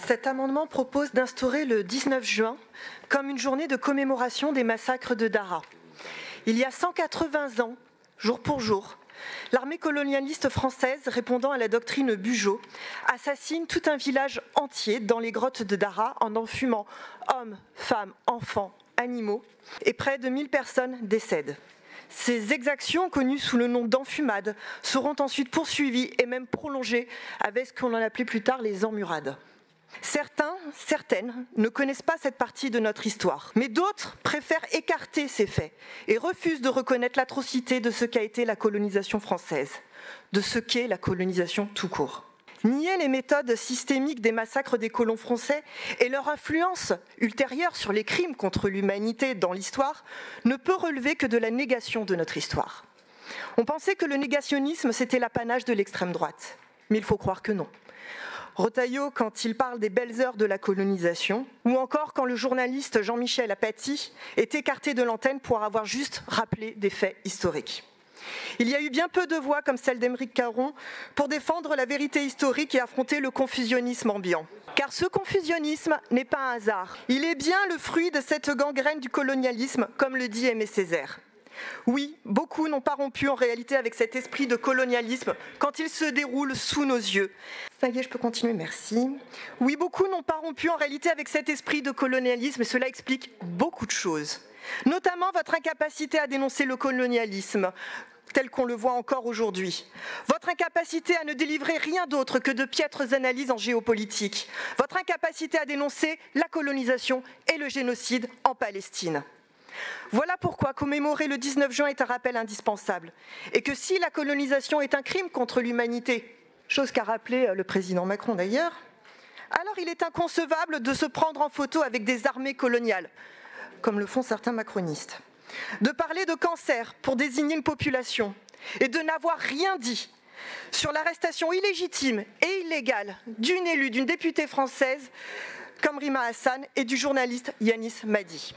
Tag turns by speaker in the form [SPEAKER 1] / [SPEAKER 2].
[SPEAKER 1] Cet amendement propose d'instaurer le 19 juin comme une journée de commémoration des massacres de Daraa. Il y a 180 ans, jour pour jour, l'armée colonialiste française, répondant à la doctrine Bugeaud, assassine tout un village entier dans les grottes de Daraa en enfumant hommes, femmes, enfants, animaux, et près de 1000 personnes décèdent. Ces exactions, connues sous le nom d'enfumades, seront ensuite poursuivies et même prolongées avec ce qu'on en appelait plus tard les emmurades. Certaines ne connaissent pas cette partie de notre histoire, mais d'autres préfèrent écarter ces faits et refusent de reconnaître l'atrocité de ce qu'a été la colonisation française, de ce qu'est la colonisation tout court. Nier les méthodes systémiques des massacres des colons français et leur influence ultérieure sur les crimes contre l'humanité dans l'histoire ne peut relever que de la négation de notre histoire. On pensait que le négationnisme, c'était l'apanage de l'extrême droite, mais il faut croire que non. Retailleau quand il parle des belles heures de la colonisation, ou encore quand le journaliste Jean-Michel Apathy est écarté de l'antenne pour avoir juste rappelé des faits historiques. Il y a eu bien peu de voix comme celle d'Aymeric Caron pour défendre la vérité historique et affronter le confusionnisme ambiant. Car ce confusionnisme n'est pas un hasard. Il est bien le fruit de cette gangrène du colonialisme, comme le dit Aimé Césaire. Oui, beaucoup n'ont pas rompu en réalité avec cet esprit de colonialisme quand il se déroule sous nos yeux. Ça y est, je peux continuer, merci. Oui, beaucoup n'ont pas rompu en réalité avec cet esprit de colonialisme et cela explique beaucoup de choses. Notamment votre incapacité à dénoncer le colonialisme, tel qu'on le voit encore aujourd'hui. Votre incapacité à ne délivrer rien d'autre que de piètres analyses en géopolitique. Votre incapacité à dénoncer la colonisation et le génocide en Palestine. Voilà pourquoi commémorer le 19 juin est un rappel indispensable. Et que si la colonisation est un crime contre l'humanité, chose qu'a rappelé le président Macron d'ailleurs, alors il est inconcevable de se prendre en photo avec des armées coloniales, comme le font certains macronistes. De parler de cancer pour désigner une population et de n'avoir rien dit sur l'arrestation illégitime et illégale d'une élue, d'une députée française comme Rima Hassan et du journaliste Yanis Madi.